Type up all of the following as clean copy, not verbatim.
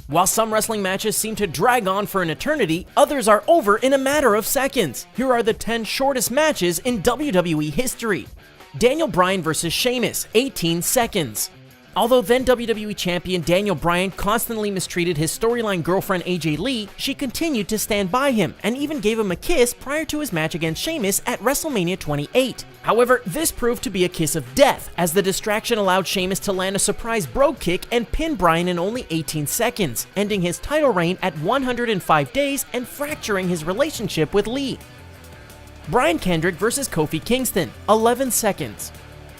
While some wrestling matches seem to drag on for an eternity, others are over in a matter of seconds. Here are the 10 shortest matches in WWE history. Daniel Bryan vs. Sheamus, 18 seconds. Although then WWE Champion Daniel Bryan constantly mistreated his storyline girlfriend AJ Lee, she continued to stand by him and even gave him a kiss prior to his match against Sheamus at WrestleMania 28. However, this proved to be a kiss of death, as the distraction allowed Sheamus to land a surprise brogue kick and pin Bryan in only 18 seconds, ending his title reign at 105 days and fracturing his relationship with Lee. Brian Kendrick vs. Kofi Kingston, 11 seconds.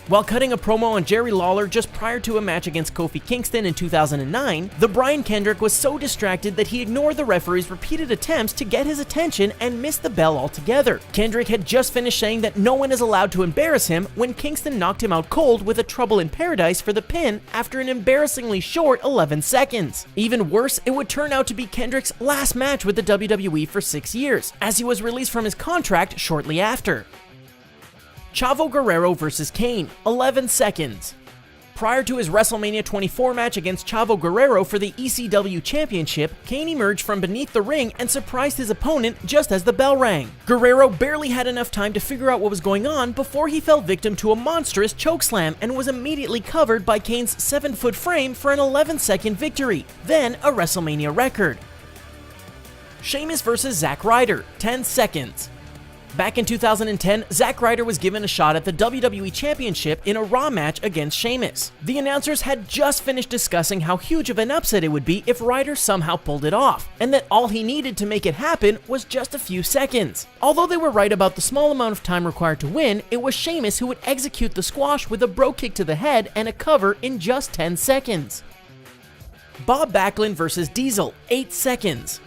While cutting a promo on Jerry Lawler just prior to a match against Kofi Kingston in 2009, the Brian Kendrick was so distracted that he ignored the referee's repeated attempts to get his attention and missed the bell altogether. Kendrick had just finished saying that no one is allowed to embarrass him when Kingston knocked him out cold with a Trouble in Paradise for the pin after an embarrassingly short 11 seconds. Even worse, it would turn out to be Kendrick's last match with the WWE for 6 years, as he was released from his contract shortly after. Chavo Guerrero vs. Kane, 11 seconds. Prior to his WrestleMania 24 match against Chavo Guerrero for the ECW Championship, Kane emerged from beneath the ring and surprised his opponent just as the bell rang. Guerrero barely had enough time to figure out what was going on before he fell victim to a monstrous chokeslam and was immediately covered by Kane's 7-foot frame for an 11-second victory, then a WrestleMania record. Sheamus vs. Zack Ryder, 10 seconds. Back in 2010, Zack Ryder was given a shot at the WWE Championship in a Raw match against Sheamus. The announcers had just finished discussing how huge of an upset it would be if Ryder somehow pulled it off, and that all he needed to make it happen was just a few seconds. Although they were right about the small amount of time required to win, it was Sheamus who would execute the squash with a brogue kick to the head and a cover in just 10 seconds. Bob Backlund vs. Diesel, 8 seconds.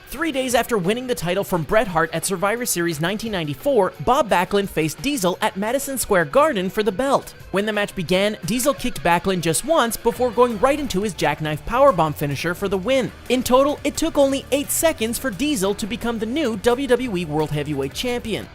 3 days after winning the title from Bret Hart at Survivor Series 1994, Bob Backlund faced Diesel at Madison Square Garden for the belt. When the match began, Diesel kicked Backlund just once before going right into his jackknife powerbomb finisher for the win. In total, it took only 8 seconds for Diesel to become the new WWE World Heavyweight Champion.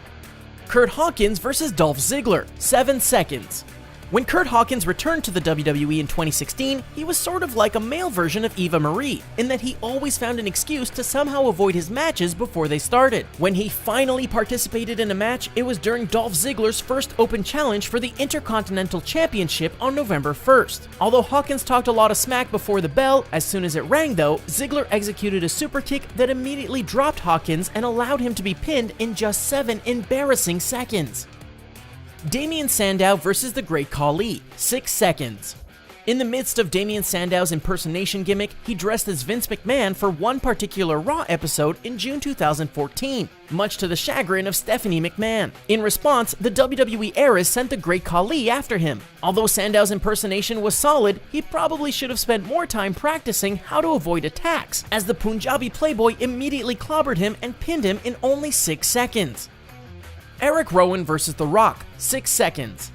Curt Hawkins vs. Dolph Ziggler, 7 seconds. When Curt Hawkins returned to the WWE in 2016, he was sort of like a male version of Eva Marie, in that he always found an excuse to somehow avoid his matches before they started. When he finally participated in a match, it was during Dolph Ziggler's first open challenge for the Intercontinental Championship on November 1st. Although Hawkins talked a lot of smack before the bell, as soon as it rang though, Ziggler executed a super kick that immediately dropped Hawkins and allowed him to be pinned in just 7 embarrassing seconds. Damien Sandow vs. The Great Khali, 6 seconds. In the midst of Damien Sandow's impersonation gimmick, he dressed as Vince McMahon for one particular Raw episode in June 2014, much to the chagrin of Stephanie McMahon. In response, the WWE Heiress sent the Great Khali after him. Although Sandow's impersonation was solid, he probably should have spent more time practicing how to avoid attacks, as the Punjabi Playboy immediately clobbered him and pinned him in only 6 seconds. Eric Rowan vs. The Rock, 6 seconds.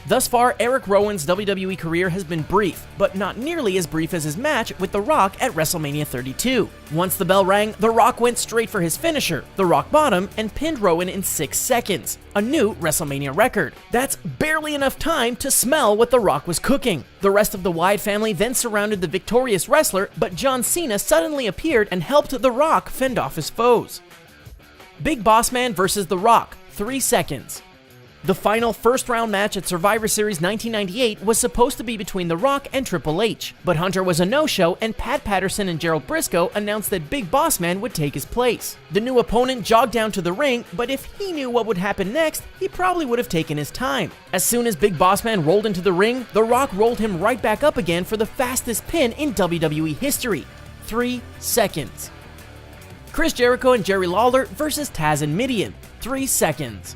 Thus far, Eric Rowan's WWE career has been brief, but not nearly as brief as his match with The Rock at WrestleMania 32. Once the bell rang, The Rock went straight for his finisher, the Rock Bottom, and pinned Rowan in 6 seconds, a new WrestleMania record. That's barely enough time to smell what The Rock was cooking. The rest of the Wyatt family then surrounded the victorious wrestler, but John Cena suddenly appeared and helped The Rock fend off his foes. Big Boss Man vs. The Rock, 3 seconds. The final first-round match at Survivor Series 1998 was supposed to be between The Rock and Triple H, but Hunter was a no-show and Pat Patterson and Gerald Briscoe announced that Big Boss Man would take his place. The new opponent jogged down to the ring, but if he knew what would happen next, he probably would have taken his time. As soon as Big Boss Man rolled into the ring, The Rock rolled him right back up again for the fastest pin in WWE history, 3 seconds. Chris Jericho and Jerry Lawler vs. Taz and Mideon, 3 seconds.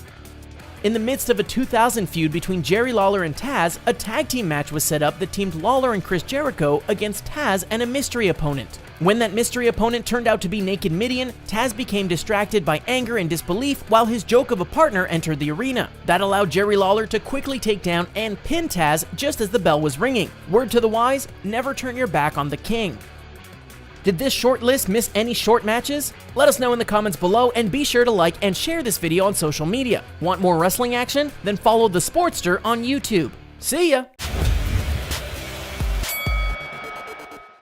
In the midst of a 2000 feud between Jerry Lawler and Taz, a tag team match was set up that teamed Lawler and Chris Jericho against Taz and a mystery opponent. When that mystery opponent turned out to be Naked Mideon, Taz became distracted by anger and disbelief while his joke of a partner entered the arena. That allowed Jerry Lawler to quickly take down and pin Taz just as the bell was ringing. Word to the wise, never turn your back on the king. Did this short list miss any short matches? Let us know in the comments below and be sure to like and share this video on social media. Want more wrestling action? Then follow The Sportster on YouTube. See ya!